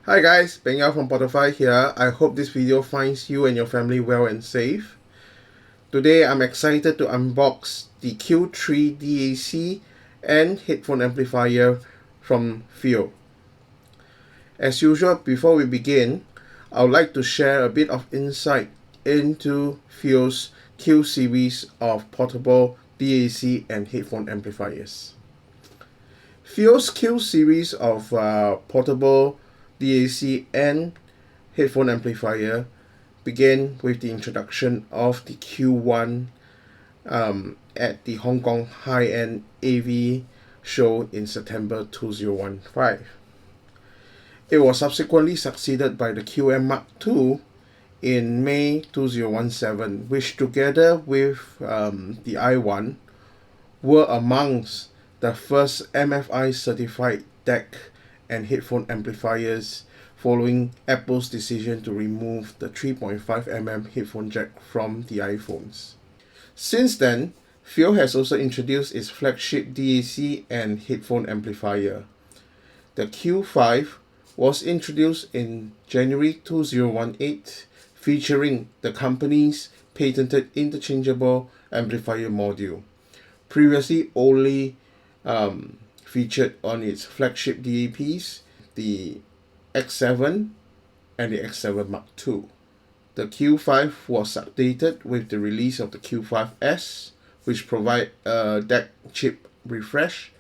Hi guys, Beng Yeow from Porta-Fi here. I hope this video finds you and your family well and safe. Today I'm excited to unbox the Q3 DAC and headphone amplifier from FiiO. As usual, before we begin, I would like to share a bit of insight into FiiO's Q series of portable DAC and headphone amplifiers. FiiO's Q series of portable DAC and headphone amplifier began with the introduction of the Q1 at the Hong Kong high-end AV show in September 2015. It was subsequently succeeded by the QM Mark II in May 2017, which together with the i1 were amongst the first MFI certified DAC and headphone amplifiers following Apple's decision to remove the 3.5mm headphone jack from the iPhones. Since then, FiiO has also introduced its flagship DAC and headphone amplifier. The Q5 was introduced in January 2018, featuring the company's patented interchangeable amplifier module, previously only featured on its flagship DAPs, the X7 and the X7 Mark II. The Q5 was updated with the release of the Q5S, which provide a DAC chip refresh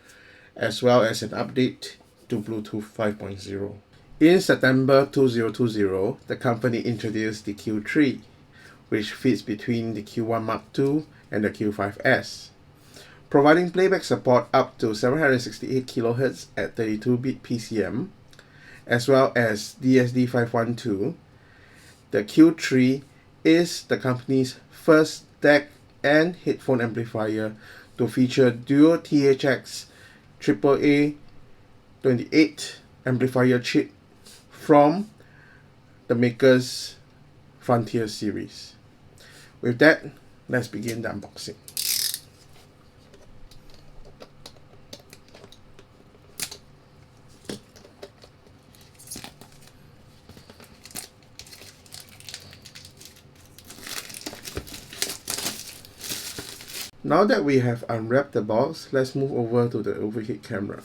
as well as an update to Bluetooth 5.0. In September 2020, the company introduced the Q3, which fits between the Q1 Mark II and the Q5S, providing playback support up to 768 kHz at 32-bit PCM, as well as DSD512. The Q3 is the company's first DAC and headphone amplifier to feature dual THX AAA28 amplifier chip from the maker's Frontier series. With that, let's begin the unboxing. Now that we have unwrapped the box, let's move over to the overhead camera.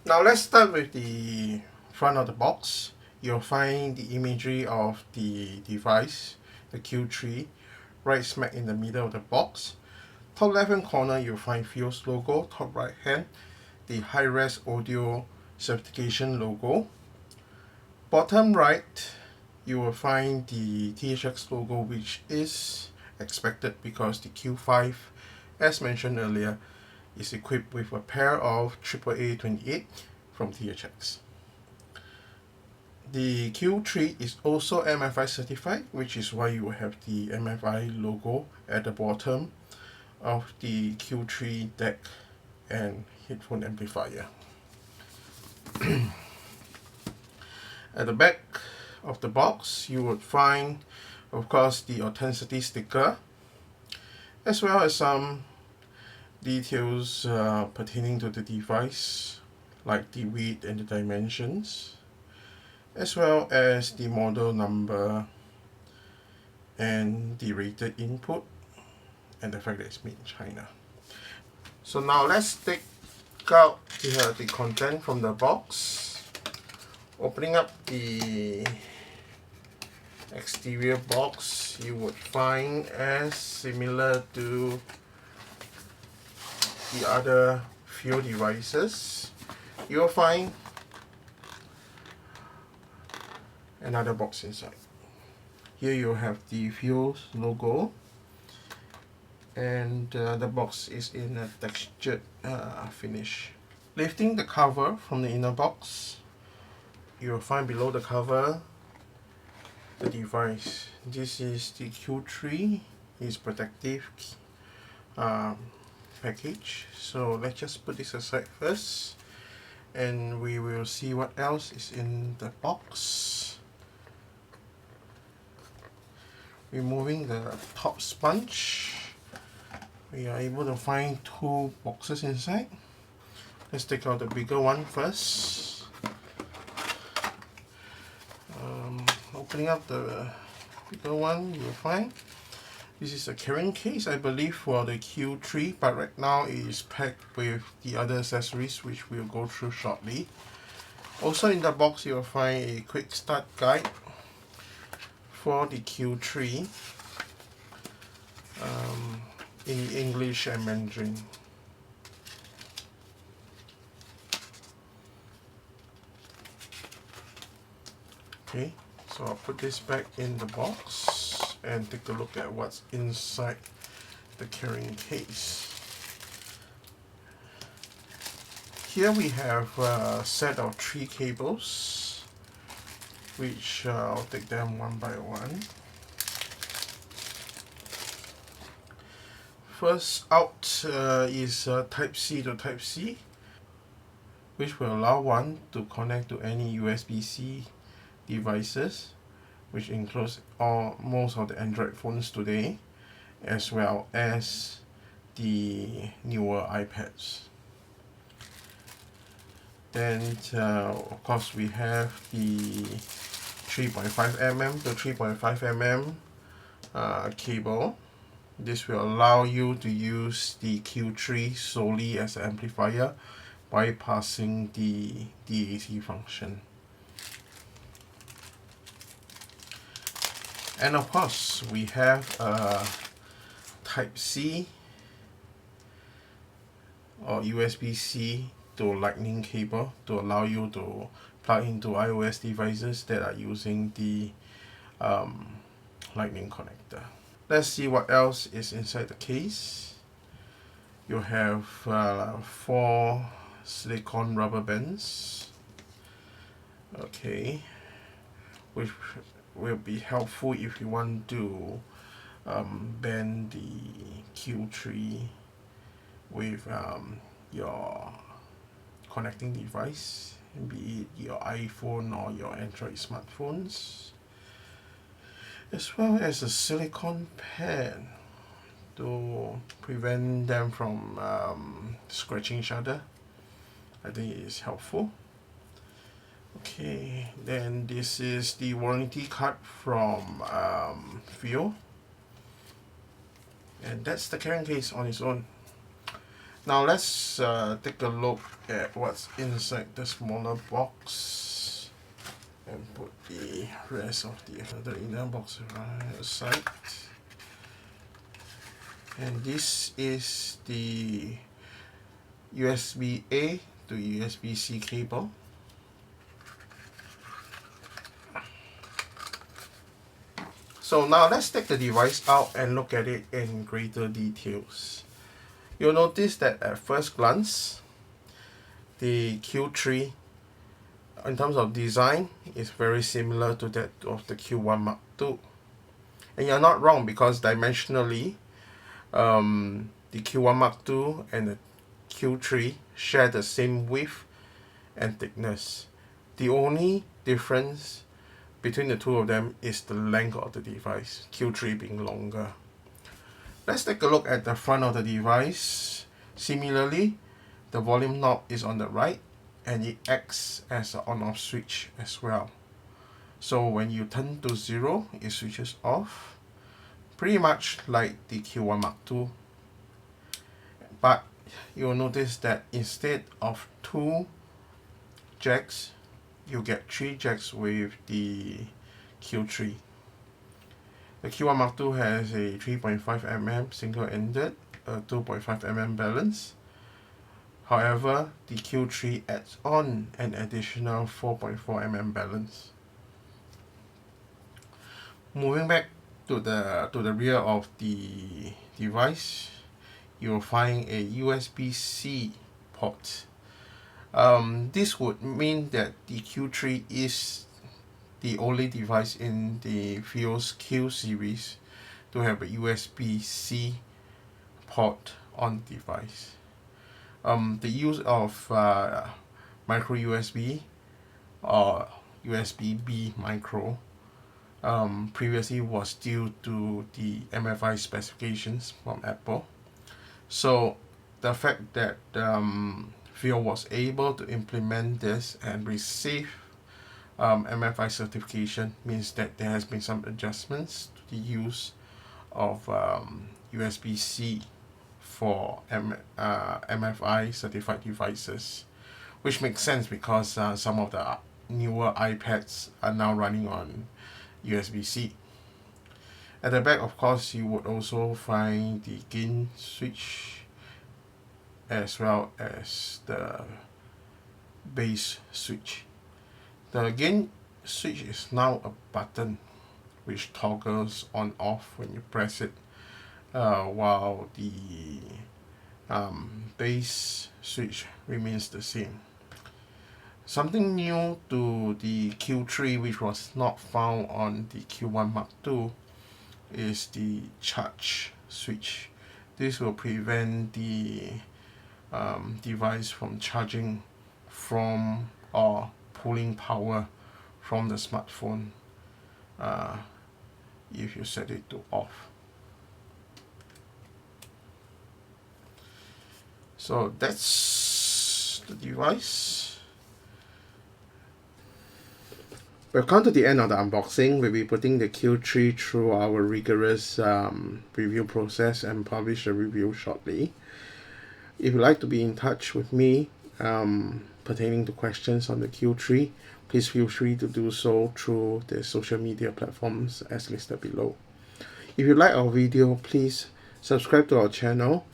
Now let's start with the front of the box. You'll find the imagery of the device, the Q3, right smack in the middle of the box. Top left hand corner you'll find FiiO's logo, top right hand the high-res audio certification logo. Bottom right you will find the THX logo, which is expected because the Q5, as mentioned earlier, is equipped with a pair of AAA28 from THX. The Q3 is also MFI certified, which is why you have the MFI logo at the bottom of the Q3 DAC and headphone amplifier. At the back of the box you would find, of course, the authenticity sticker, as well as some details pertaining to the device, like the weight and the dimensions, as well as the model number and the rated input, and the fact that it's made in China. So now let's take out the content from the box. Opening up the exterior box, you would find, as similar to the other FiiO devices, you will find another box inside. Here you have the FiiO's logo, and the box is in a textured finish. Lifting the cover from the inner box, you will find below the cover the device. This is the Q3, its protective package. So let's just put this aside first, and we will see what else is in the box. Removing the top sponge, we are able to find two boxes inside. Let's take out the bigger one first. opening up the bigger one, you'll find this is a carrying case, I believe, for the Q3, but right now it is packed with the other accessories which we'll go through shortly. Also in the box you'll find a quick start guide for the Q3 in English and Mandarin. Okay, so I'll put this back in the box and take a look at what's inside the carrying case. Here we have a set of 3 cables, which I'll take them one by one. First out is Type-C to Type-C, which will allow one to connect to any USB-C devices, which includes most of the Android phones today, as well as the newer iPads. Then of course we have the 3.5mm to 3.5mm cable. This will allow you to use the Q3 solely as an amplifier, bypassing the DAC function. And of course we have a Type-C or USB-C to Lightning cable to allow you to plug into iOS devices that are using the Lightning connector. Let's see what else is inside the case. You have 4 silicone rubber bands, okay, which will be helpful if you want to band the Q3 with your connecting device, be it your iPhone or your Android smartphones, as well as a silicone pen to prevent them from scratching each other. I think it is helpful. Okay, then this is the warranty card from FiiO, and that's the carrying case on its own. Now let's take a look at what's inside the smaller box and put the rest of the other inner box aside. And this is the USB-A to USB-C cable. So now let's take the device out and look at it in greater details. You'll notice that at first glance, the Q3, in terms of design, is very similar to that of the Q1 Mark II. And you're not wrong, because dimensionally, the Q1 Mark II and the Q3 share the same width and thickness. The only difference between the two of them is the length of the device, Q3 being longer. Let's take a look at the front of the device. Similarly, the volume knob is on the right and it acts as an on-off switch as well. So when you turn to 0, it switches off, pretty much like the Q1 Mark II. But you'll notice that instead of 2 jacks, you get 3 jacks with the Q3. The Q1 Mark II has a 3.5mm single-ended, 2.5mm balance. However, the Q3 adds on an additional 4.4mm balance. Moving back to the rear of the device, you'll find a USB-C port. This would mean that the Q3 is the only device in the FiiO's Q series to have a USB-C port on the device. The use of micro USB or USB-B micro previously was due to the MFI specifications from Apple. So the fact that FiiO was able to implement this and receive MFI certification means that there has been some adjustments to the use of USB-C for MFI certified devices, which makes sense because some of the newer iPads are now running on USB-C. At the back, of course, you would also find the gain switch as well as the bass switch. The gain switch is now a button which toggles on off when you press it, while the bass switch remains the same. Something new to the Q3, which was not found on the Q1 Mark II, is the charge switch. This will prevent the device from charging from or pulling power from the smartphone if you set it to off. So that's the device. We've come to the end of the unboxing. We'll be putting the Q3 through our rigorous review process and publish a review shortly. If you'd like to be in touch with me pertaining to questions on the Q3, please feel free to do so through the social media platforms as listed below. If you like our video, please subscribe to our channel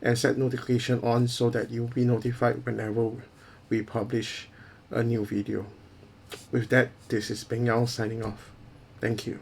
and set notification on so that you'll be notified whenever we publish a new video. With that, this is Beng Yeow signing off. Thank you.